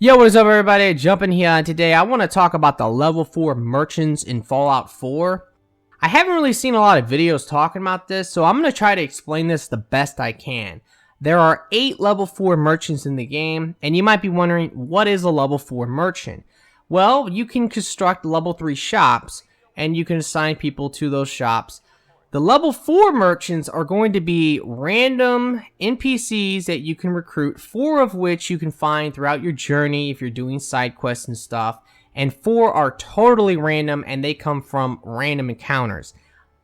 Yo, what is up everybody? Jumping here, and today I want to talk about the level 4 merchants in Fallout 4. I haven't really seen a lot of videos talking about this, so I'm going to try to explain this the best I can. There are 8 level 4 merchants in the game, and you might be wondering, what is a level 4 merchant? Well, you can construct level 3 shops, and you can assign people to those shops. The level 4 merchants are going to be random NPCs that you can recruit, 4 of which you can find throughout your journey if you're doing side quests and stuff, and 4 are totally random and they come from random encounters.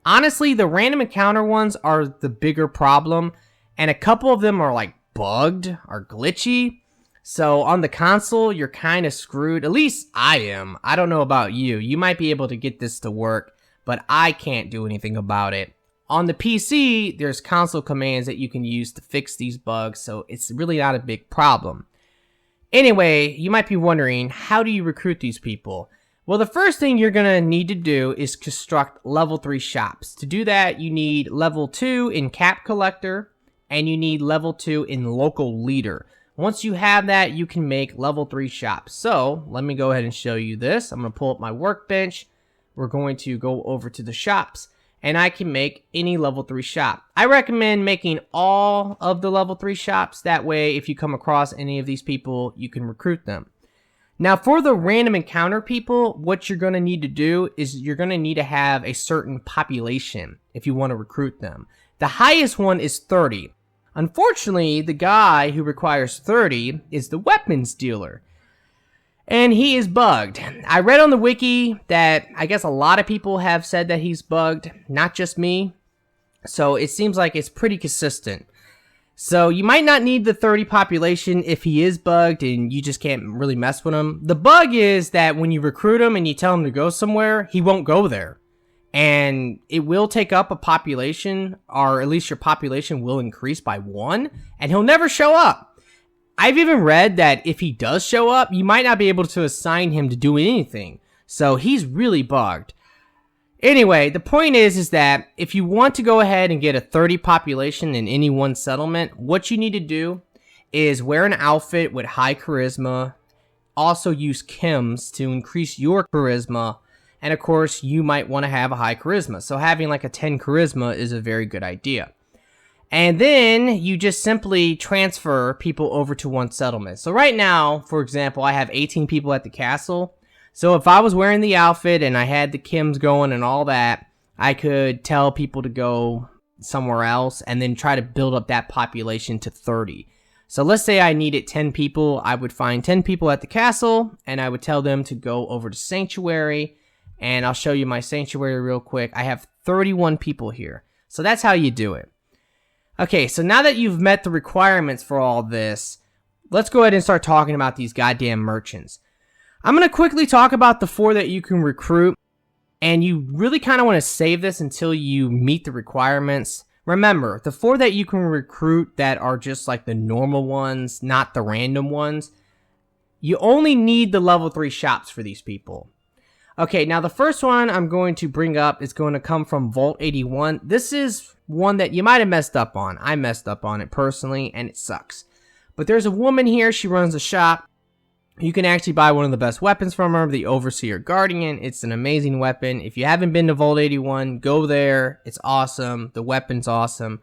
Honestly, the random encounter ones are the bigger problem, and a couple of them are like bugged or glitchy. So on the console, you're kind of screwed. At least I am. I don't know about you. You might be able to get this to work, but I can't do anything about it. On the PC, there's console commands that you can use to fix these bugs, so it's really not a big problem. Anyway, you might be wondering, how do you recruit these people? Well, the first thing you're going to need to do is construct level 3 shops. To do that, you need level 2 in Cap Collector, and you need level 2 in Local Leader. Once you have that, you can make level 3 shops. So, let me go ahead and show you this. I'm going to pull up my workbench. We're going to go over to the shops, and I can make any level 3 shop. I recommend making all of the level 3 shops. That way, if you come across any of these people, you can recruit them. Now, for the random encounter people, what you're going to need to do is you're going to need to have a certain population if you want to recruit them. The highest one is 30. Unfortunately, the guy who requires 30 is the weapons dealer. And he is bugged. I read on the wiki that I guess a lot of people have said that he's bugged, not just me. So it seems like it's pretty consistent. So you might not need the 30 population if he is bugged and you just can't really mess with him. The bug is that when you recruit him and you tell him to go somewhere, he won't go there. And it will take up a population, or at least your population will increase by 1, and he'll never show up. I've even read that if he does show up, you might not be able to assign him to do anything. So he's really bugged. Anyway, the point is that if you want to go ahead and get a 30 population in any one settlement, what you need to do is wear an outfit with high charisma. Also use chems to increase your charisma. And of course, you might want to have a high charisma. So having like a 10 charisma is a very good idea. And then you just simply transfer people over to one settlement. So right now, for example, I have 18 people at the castle. So if I was wearing the outfit and I had the chems going and all that, I could tell people to go somewhere else and then try to build up that population to 30. So let's say I needed 10 people. I would find 10 people at the castle and I would tell them to go over to Sanctuary. And I'll show you my Sanctuary real quick. I have 31 people here. So that's how you do it. Okay, so now that you've met the requirements for all this, let's go ahead and start talking about these goddamn merchants. I'm going to quickly talk about the 4 that you can recruit, and you really kind of want to save this until you meet the requirements. Remember, the 4 that you can recruit that are just like the normal ones, not the random ones, you only need the level 3 shops for these people. Okay, now the first one I'm going to bring up is going to come from Vault 81. This is one that you might have messed up on. I messed up on it personally, and it sucks. But there's a woman here. She runs a shop. You can actually buy one of the best weapons from her, the Overseer Guardian. It's an amazing weapon. If you haven't been to Vault 81, go there. It's awesome. The weapon's awesome.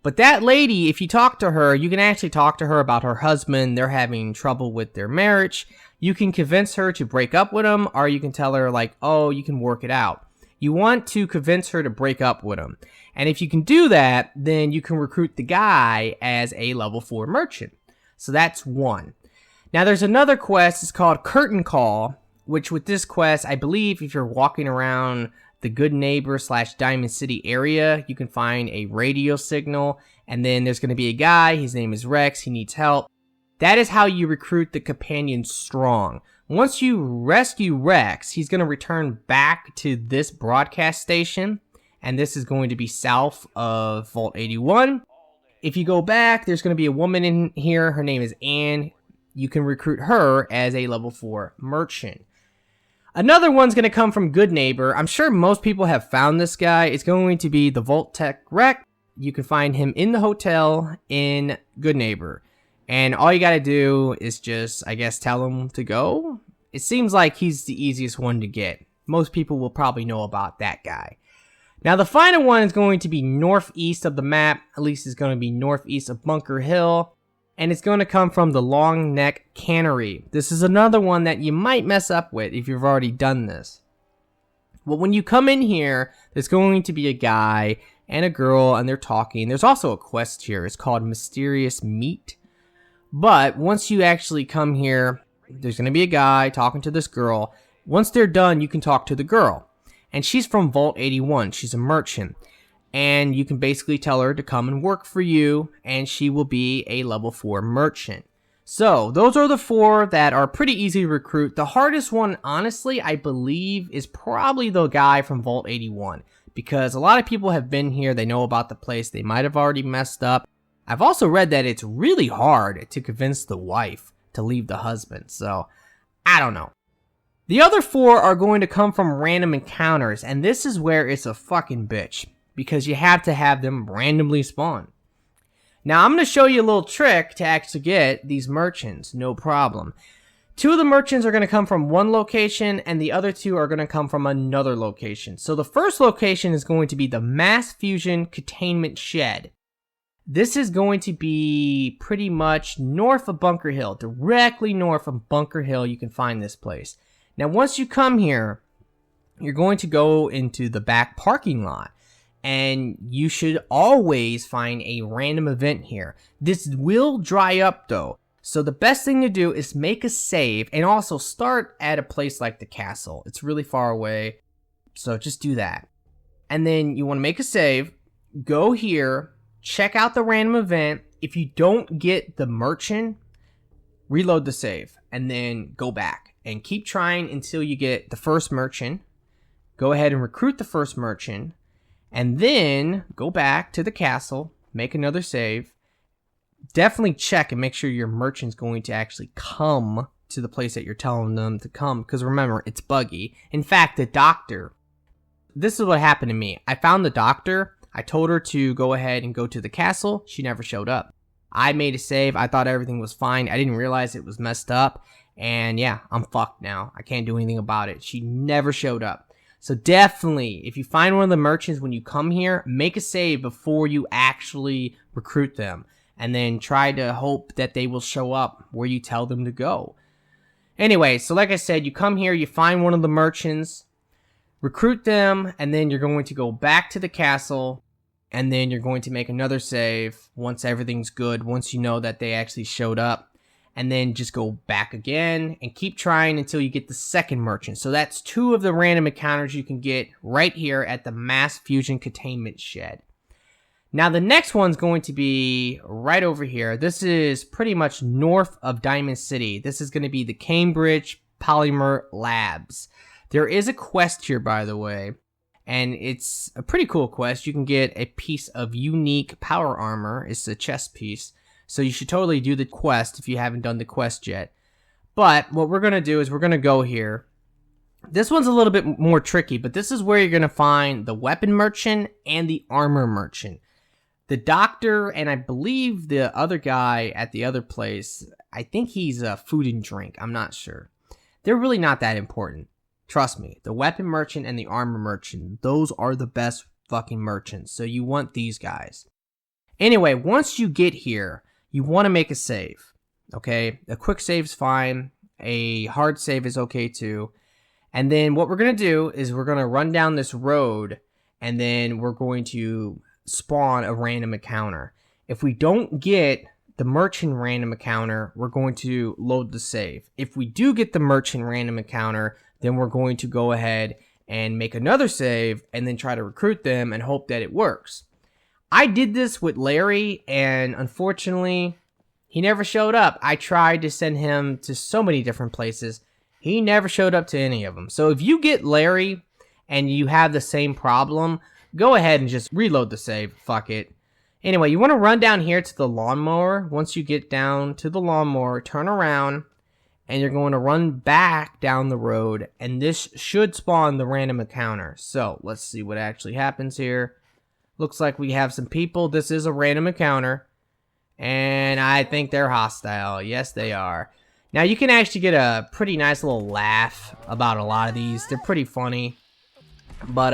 But that lady, if you talk to her, you can actually talk to her about her husband. They're having trouble with their marriage. You can convince her to break up with him, or you can tell her like, oh, you can work it out. You want to convince her to break up with him. And if you can do that, then you can recruit the guy as a level 4 merchant. So that's one. Now there's another quest. It's called Curtain Call, which with this quest, I believe if you're walking around the Good Neighbor / Diamond City area, you can find a radio signal. And then there's going to be a guy. His name is Rex. He needs help. That is how you recruit the companion Strong. Once you rescue Rex, he's going to return back to this broadcast station. And this is going to be south of Vault 81. If you go back, there's going to be a woman in here. Her name is Anne. You can recruit her as a level 4 merchant. Another one's going to come from Good Neighbor. I'm sure most people have found this guy. It's going to be the Vault Tech Rec. You can find him in the hotel in Good Neighbor. And all you gotta do is just, I guess, tell him to go. It seems like he's the easiest one to get. Most people will probably know about that guy. Now the final one is going to be northeast of the map. At least it's going to be northeast of Bunker Hill. And it's going to come from the Long Neck Cannery. This is another one that you might mess up with if you've already done this. Well, when you come in here, there's going to be a guy and a girl, and they're talking. There's also a quest here. It's called Mysterious Meat. But once you actually come here, there's going to be a guy talking to this girl. Once they're done, you can talk to the girl. And she's from Vault 81. She's a merchant. And you can basically tell her to come and work for you, and she will be a level 4 merchant. So, those are the 4 that are pretty easy to recruit. The hardest one, honestly, I believe, is probably the guy from Vault 81. Because a lot of people have been here, they know about the place, they might have already messed up. I've also read that it's really hard to convince the wife to leave the husband, so I don't know. The other 4 are going to come from random encounters, and this is where it's a fucking bitch, because you have to have them randomly spawn. Now I'm going to show you a little trick to actually get these merchants, no problem. 2 of the merchants are going to come from one location, and the other 2 are going to come from another location. So the first location is going to be the Mass Fusion Containment Shed. This is going to be pretty much north of Bunker Hill, directly north of Bunker Hill. You can find this place. Now, once you come here, you're going to go into the back parking lot, and you should always find a random event here. This will dry up though, so the best thing to do is make a save, and also start at a place like the castle. It's really far away, so just do that. And then you want to make a save, go here, check out the random event. If you don't get the merchant, reload the save, and then go back. And keep trying until you get the first merchant. Go ahead and recruit the first merchant. And then go back to the castle. Make another save. Definitely check and make sure your merchant's going to actually come to the place that you're telling them to come. Because remember, it's buggy. In fact, the doctor. This is what happened to me. I found the doctor. I told her to go ahead and go to the castle. She never showed up. I made a save. I thought everything was fine. I didn't realize it was messed up. And yeah, I'm fucked now. I can't do anything about it. She never showed up. So definitely, if you find one of the merchants when you come here, make a save before you actually recruit them. And then try to hope that they will show up where you tell them to go. Anyway, so like I said, you come here, you find one of the merchants, recruit them, and then you're going to go back to the castle. And then you're going to make another save once everything's good, once you know that they actually showed up. And then just go back again and keep trying until you get the second merchant. So that's 2 of the random encounters you can get right here at the Mass Fusion Containment Shed. Now the next one's going to be right over here. This is pretty much north of Diamond City. This is going to be the Cambridge Polymer Labs. There is a quest here, by the way. And it's a pretty cool quest. You can get a piece of unique power armor. It's a chest piece. So you should totally do the quest if you haven't done the quest yet. But what we're going to do is we're going to go here. This one's a little bit more tricky, but this is where you're going to find the weapon merchant and the armor merchant. The doctor and I believe the other guy at the other place, I think he's food and drink. I'm not sure. They're really not that important. Trust me, the weapon merchant and the armor merchant, those are the best fucking merchants. So you want these guys. Anyway, once you get here, you want to make a save, okay? A quick save is fine. A hard save is okay too. And then what we're going to do is we're going to run down this road, and then we're going to spawn a random encounter. If we don't get the merchant random encounter, we're going to load the save. If we do get the merchant random encounter, then we're going to go ahead and make another save and then try to recruit them and hope that it works. I did this with Larry, and unfortunately, he never showed up. I tried to send him to so many different places. He never showed up to any of them. So if you get Larry and you have the same problem, go ahead and just reload the save. Fuck it. Anyway, you want to run down here to the lawnmower. Once you get down to the lawnmower, turn around, and you're going to run back down the road, and this should spawn the random encounter. So let's see what actually happens here. Looks like we have some people. This is a random encounter. And I think they're hostile. Yes, they are. Now, you can actually get a pretty nice little laugh about a lot of these. They're pretty funny. But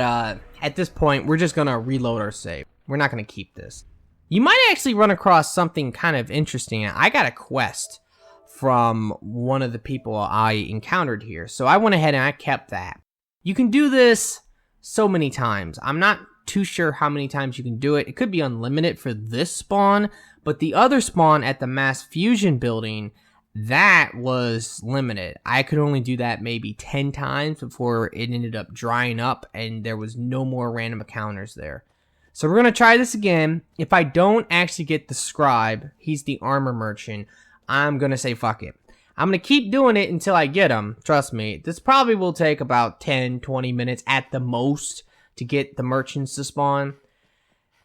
at this point, we're just going to reload our save. We're not going to keep this. You might actually run across something kind of interesting. I got a quest from one of the people I encountered here. So I went ahead and I kept that. You can do this so many times. I'm not too sure how many times you can do it. It could be unlimited for this spawn, but the other spawn at the mass fusion building, that was limited. I could only do that maybe 10 times before it ended up drying up and there was no more random encounters there. So we're going to try this again. If I don't actually get the scribe, he's the armor merchant, I'm going to say fuck it. I'm going to keep doing it until I get him. Trust me, this probably will take about 10-20 minutes at the most to get the merchants to spawn.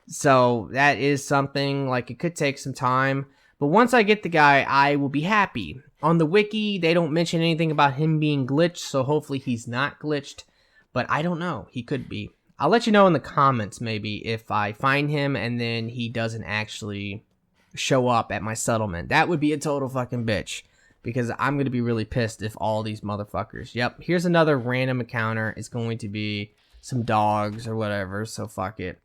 So that is something, like, it could take some time. But once I get the guy, I will be happy. On the wiki, they don't mention anything about him being glitched, so hopefully he's not glitched. But I don't know. He could be. I'll let you know in the comments, maybe, if I find him and then he doesn't actually show up at my settlement. That would be a total fucking bitch. Because I'm going to be really pissed if all these motherfuckers... Yep, here's another random encounter. It's going to be some dogs or whatever, so fuck it.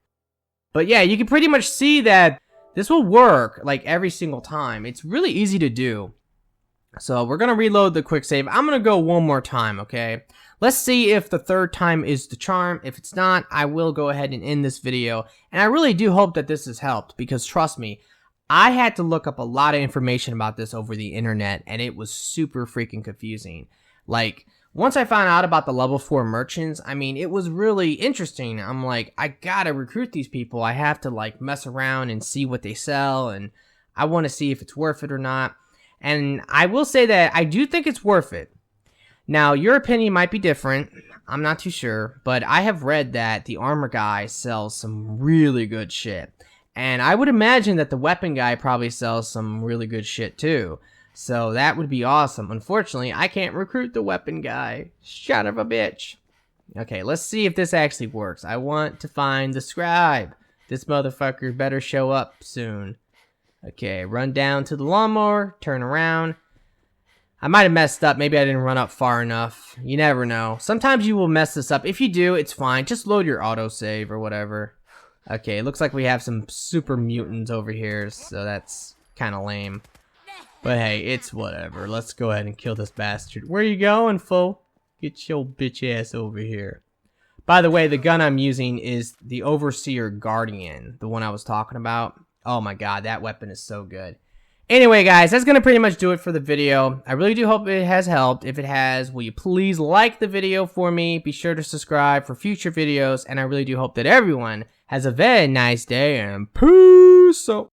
But yeah, you can pretty much see that this will work, like, every single time. It's really easy to do. So we're going to reload the quick save. I'm going to go one more time, okay? Let's see if the third time is the charm. If it's not, I will go ahead and end this video. And I really do hope that this has helped, because trust me, I had to look up a lot of information about this over the internet, and it was super freaking confusing. Like, once I found out about the level 4 merchants, I mean, it was really interesting. I'm like, I gotta recruit these people. I have to, like, mess around and see what they sell, and I want to see if it's worth it or not. And I will say that I do think it's worth it. Now, your opinion might be different. I'm not too sure, but I have read that the armor guy sells some really good shit. And I would imagine that the weapon guy probably sells some really good shit too. So that would be awesome. Unfortunately, I can't recruit the weapon guy. Son of a bitch. Okay, let's see if this actually works. I want to find the scribe. This motherfucker better show up soon. Okay, run down to the lawnmower, turn around. I might have messed up. Maybe I didn't run up far enough. You never know. Sometimes you will mess this up. If you do, it's fine. Just load your autosave or whatever. Okay, looks like we have some super mutants over here, so that's kind of lame. But hey, it's whatever. Let's go ahead and kill this bastard. Where you going, fool? Get your bitch ass over here. By the way, the gun I'm using is the Overseer Guardian, the one I was talking about. Oh my god, that weapon is so good. Anyway, guys, that's going to pretty much do it for the video. I really do hope it has helped. If it has, will you please like the video for me? Be sure to subscribe for future videos. And I really do hope that everyone has a very nice day. And peace out.